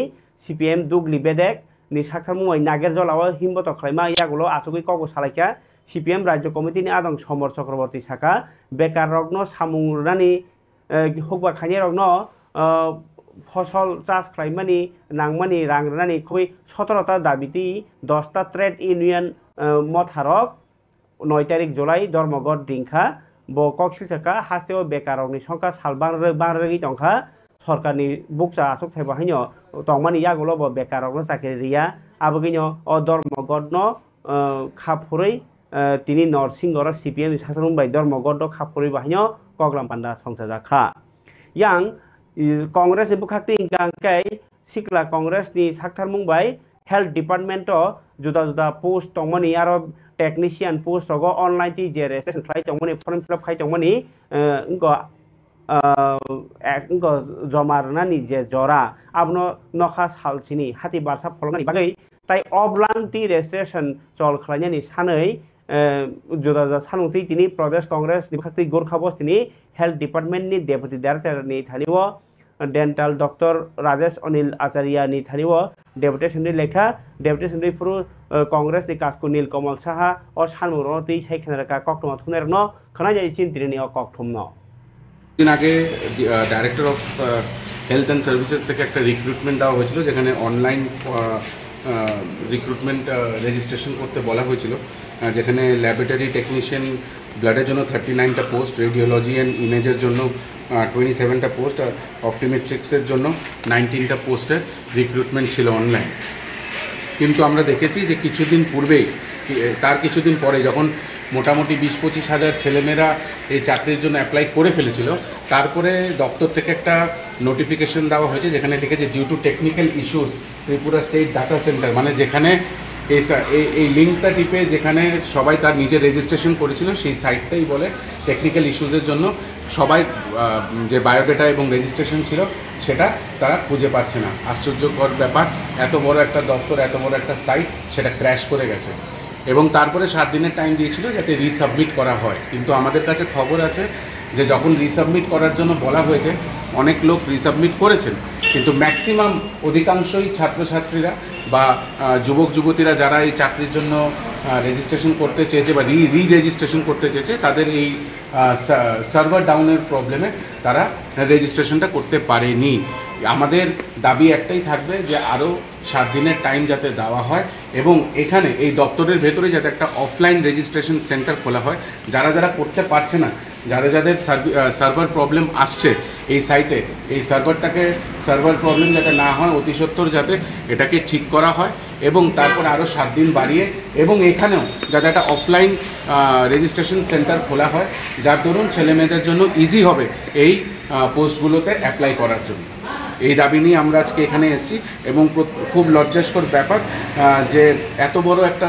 CPIM Dugli Bedek ni sakharmui Nagerjolawa himboto khlaima yagulo asugui koko salaika CPIM Rajya Committee ni adong Somor Chakraborty saka bekar rokno samungurani hokba khanye rokno ফসল চাষ খাইমানি নাংমানি রাংরানি খুবই 17টা দাবিটি 10টা trade union মথারক 9 তারিখ জুলাই ধর্মঘট দিংখা ব কক্সিল থাকা হাস্তেও বেকারকনি সংখ্যা সালবাংরগি টংখা সরকারনি বুকচা আসুক থাইবা হাইনো টংমানি ইয়াগুলো ব বেকারকনো চাকরি রিয়া আবগিনো অ ধর্মঘটনো খাফুरै তিনি নরসিংগর সিপিএম সাধারণ বাই ধর্মঘট খাফুरै বাহিনো কগলাম পান্ডা সংসা জাখা yang Congress ni bukhakti ingkangkai sikla Congress ni sakthar mungbai health department to juda post tongmani aro technician post rogo online ti je registration khai tongmani form fill up khai tongmani ingko jomarna ni je jora abno nokha salchini hati barsa pholngani bagai tai offline ti registration chol khlaina ni sanai juda sanungti tini Pradesh Congress ni bukhakti Gorkha Bos tini health department ni deputy director ni thaniwo dental doctor Rajesh Anil Acharya ni thaniwo deputation ni lekha deputation ni pro Congress ni Kasku Nil Kamal Saha o sanmuro ti sai khenaraka koktoma thunerno khana jai chintri ni o kokthumno दिन आगे director of health and services থেকে একটা recruitment দেওয়া হয়েছিল যেখানে online recruitment registration করতে বলা হয়েছিল যেখানে ল্যাবরেটরি টেকনিশিয়ান ব্লাডের জন্য 39টা পোস্ট রেডিওলজি এন্ড ইমেজের জন্য 27টা পোস্ট আর অপটোমেট্রিক্সের জন্য 19টা পোস্টের রিক্রুটমেন্ট ছিল অনলাইন কিন্তু আমরা দেখেছি যে কিছুদিন পূর্বেই তার কিছুদিন পরে যখন মোটামুটি 20-25 হাজার ছেলেমেয়েরা এই চাকরির জন্য অ্যাপ্লাই করে ফেলেছিল তারপরে দপ্তর থেকে একটা নোটিফিকেশন দেওয়া হয়েছে যেখানে লিখেছে due to technical issues Tripura state data centre মানে যেখানে এই লিঙ্কটা টিপে যেখানে সবাই তার নিজের রেজিস্ট্রেশন করেছিল সেই সাইটটাই বলে টেকনিক্যাল ইস্যুসের জন্য সবাই যে বায়োডাটা এবং রেজিস্ট্রেশন ছিল সেটা তারা খুঁজে পাচ্ছে না আশ্চর্যকর ব্যাপার এত বড় একটা দপ্তর এত বড় একটা সাইট সেটা ক্র্যাশ করে গেছে এবং তারপরে 7 দিনের টাইম দিয়েছিল যাতে রিসাবমিট করা হয় কিন্তু আমাদের কাছে খবর আছে যে যখন রিসাবমিট করার জন্য বলা হয়েছে অনেক লোক রিসাবমিট করেছেন কিন্তু ম্যাক্সিমাম অধিকাংশই ছাত্রছাত্রীরা বা যুবক যুবতীরা যারা এই চাকরির জন্য রেজিস্ট্রেশন করতে চেয়েছে বা রেজিস্ট্রেশন করতে চেয়েছে তাদের এই সার্ভার ডাউনের প্রবলেমে তারা রেজিস্ট্রেশনটা করতে পারেনি আমাদের দাবি একটাই থাকবে যে আরও 7 দিনের টাইম যাতে দেওয়া হয় এবং এখানে এই দপ্তরের ভেতরে যাতে একটা অফলাইন রেজিস্ট্রেশন সেন্টার খোলা হয় যারা যারা করতে পারছে না যাদের সার্ভার প্রবলেম আসছে এই সাইটে এই সার্ভার প্রবলেম যাতে না হয় অতি সত্বর যাতে এটাকে ঠিক করা হয় এবং তারপর আরও 7 দিন বাড়িয়ে এবং এখানেও যাতে একটা অফলাইন রেজিস্ট্রেশন সেন্টার খোলা হয় যার দরুন ছেলেমেয়েদের জন্য ইজি হবে এই পোস্টগুলোতে অ্যাপ্লাই করার জন্য এই দাবি নিয়ে আমরা আজকে এখানে এসেছি এবং খুব লজ্জাস্কর ব্যাপার যে এত বড় একটা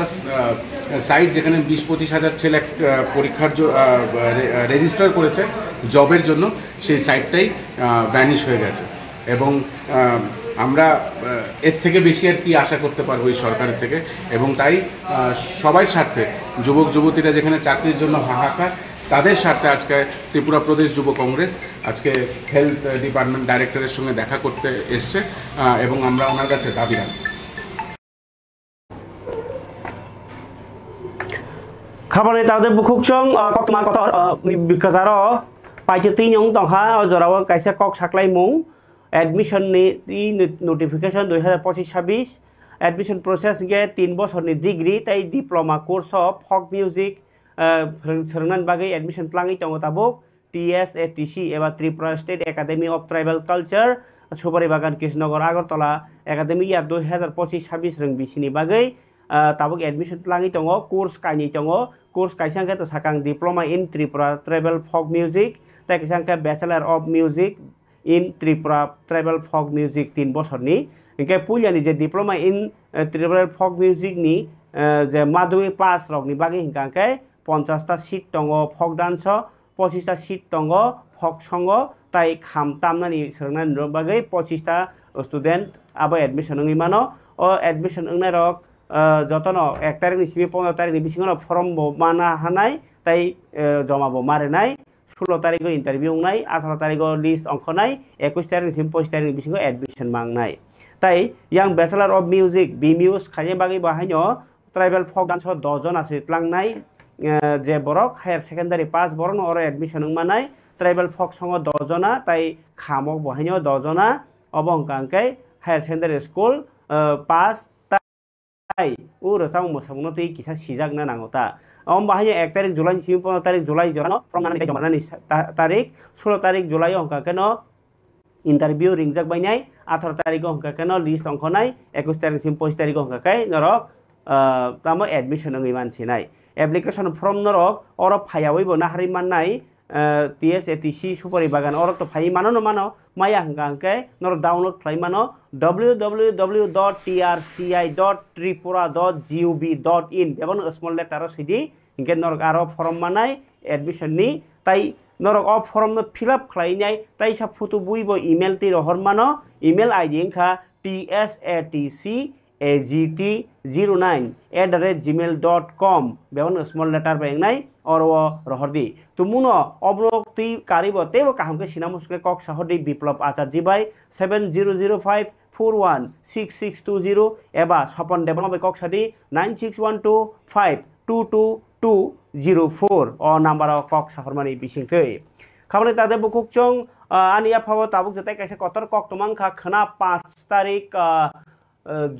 সাইট যেখানে 20-25 হাজার ছেলে পরীক্ষার রেজিস্টার করেছে জবের জন্য সেই সাইটটাই ভ্যানিশ হয়ে গেছে এবং আমরা এর থেকে বেশি আর কি আশা করতে পারবো এই সরকারের থেকে। এবং তাই সবাই স্বার্থে যুবক যুবতীরা যেখানে চাকরির জন্য হাহাকার, তাদের স্বার্থে আজকে ত্রিপুরা প্রদেশ যুব কংগ্রেস আজকে হেলথ ডিপার্টমেন্ট ডাইরেক্টরের সঙ্গে দেখা করতে এসছে এবং আমরা ওনার কাছে দাবি রাখি। খাবারে তাদের বুকুকচং কতমা কত বিকাজারো পাইছে তিনং দংহা জরাও কাইসা কক সাকলাই মুং এডমিশন नि নোটিফিকেশন 2025-26 এডমিশন প্রসেস গে 3 বছরনি ডিগ্রি তাই ডিপ্লোমা কোর্স অফ ফক মিউজিক सोलोंनानै बागै एडमिशन प्लाङै दङ ताबुक TSATC एबा Tripura state academy of tribal culture सुपारी बागान कृष्णनगर आगरतला एकाडेमी इयार 2025-26 रों बिसिनि बागै ताबुक एडमिशन प्लाङै दङ कोर्स काइनि दङ कोर्स काइसांखे तो साकां diploma in Tripura tribal folk music ताइ काइसांखे bachelor of music in Tripura tribal folk music 3 बोसोरनि इनके पुलियानि जे diploma in tribal folk music नि जे माध्यमिक पास रकनि बागै हिंकांखे 50टा सीट दङ फक डान्स 25टा सीट दङ फक सङ ताइ खाम तामनानि सोलोंनानै बागै 25टा स्टुडेन्ट आबो एडमिशन नङि मानो ओ एडमिशन नंनाय रक जतन 1 तारिखनि सिबि 15 तारिखनि बिसिङाव फर्म माना हानाय ताइ जमाबो मारेनाय 16 तारिखआव इन्टारभिउ होनाय 18 तारिखआव लिस्ट अंखनाय 21 तारिखनिसिम 25 तारिखनि बिसिङाव एडमिशन मांनाय ताइ यां बैचलर अफ म्यूजिक बीम्यूज खायनि बागै बाहायनो ट्राइबल फक डान्स 10 जन आसितलांनाय जे बरक हायर सेकेंडारी पास बरन और एडमिशन मानाय ट्राइबल फक संग 10 जना ताइ खामक बहायनो 10 जना अबंकांकै हायर सेकेंडारी स्कूल पास ताइ उ रसां मोसांनो तै किसा सिजागना नांगौता अम बाहाय 1 तारिख जुलाई 15 तारिख जुलाई जनो प्रमाणनि जमानानि तारिख 16 तारिख जुलाई अंकाकेनो इंटरव्यू रिंगजाक बायनाय 18 तारिख अंकाकेनो लिस्ट अंखनाय 21 तारिखसिम 25 तारिख अंकाकै नरक तामो एडमिशन नङै मानसिनाय एप्लिकेशन फर्म नरक और फायावैबो नाहारि माननाय TSATC सुपारी बागान और तो फाइ मानो न मानो माया हंगांके नर डाउनलोड खालाय मानो www.trci.tripura.gov.in बेबन स्मॉल लेटर सिदि इनके नरक आरो फर्म मानाय एडमिशन नि ताइ नरक अ फर्म न फिलअप खालायनाय ताइ सा फटो बुइबो ईमेल ति रहर मानो ईमेल आईडी इंखा tsatc09@gmail.com बेवन स्मॉल लेटर बेंगनाय और वो रहरदी तो मुनो अब्रोक ती कारिबो तेबो काहमके सिना मुसके कक सहरदी विप्लव आचार्य बाय 7005416620 एबा सपन डेभलप कक सादी 9612522204 अ नम्बर कक सहरमानि बिसिंखै खाबले तादे बुकुकचों आनि आफाव ताबुक जताय कायसे कतर कक तमांखा खना 5 तारिख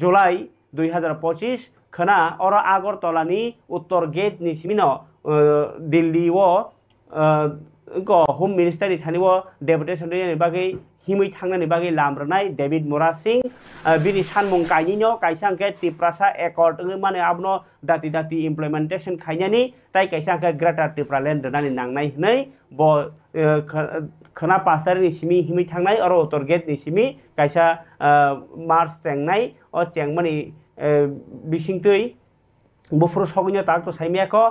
जुलाई 2025 खना और आगरतलानि उत्तर गेट नि सिमिनो दिल्ली वो होम मिनिस्टर नि थानि वो डेपुटेशन नि बागै हिमै थांनानि बागै लामब्रनाय डेभिड मोरा सिंह बिनि सानमुं कायनिनो कायसांके त्रिपुरा एकर्ड माने आबनो दाति दाति इमप्लिमेंटेशन खायनानि ताइ कायसांके ग्रेटर त्रिपुरा लेन्ड दोनानि नांनाय हनै ब खना 5 तारिखनि सिमि हिमै थांनाय और उत्तर गेट नि सिमि कायसा मार्च तेंनाय और चेंगमानि बिसिंतै बफोर सगैनो ताक तो साइमियाखो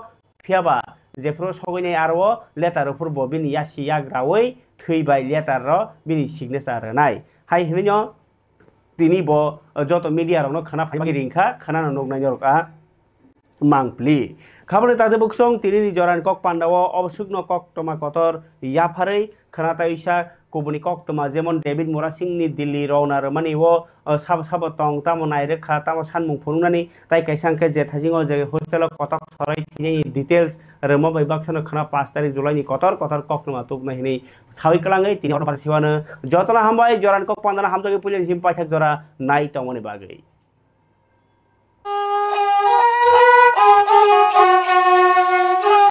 फियाबा जेफोर सगैनाय आरो लेटारफोर ब बिनि यासि याग्रावै थैबाय लेटार र बिनि सिगनेचार होनाय हाय हिनो तिनि ब जत मीडिया रनो खाना फाइबागि रिंखा खाना नगनाय जरका मांगप्ली खाबले ताजे बुकसं तिनि जरान कक पांडाव अबसुग्न कक तमा कतर याफारै खाना ताइसा कोबुनि कक तमा जेमन डेभिड मोरा सिंह नि दिल्ली रौना रमानि वो साब साब तंग तामो नायरे खा तामो सानमुं फुनुनानि ताइ कायसांके जे थाजिङो जे हस्टेल कतक सराय थिनि डिटेल्स रमो बायबाक्सन खाना 5 तारिख जुलाई नि कतर कतर कक तमा तुक नहिनि छावै कलाङै तिनि अर फारसिवानो जतला हामबाय जरान कक पांडाना हामजगे पुलिस सिम पाइथाक जरा नाइ तमनि बागै।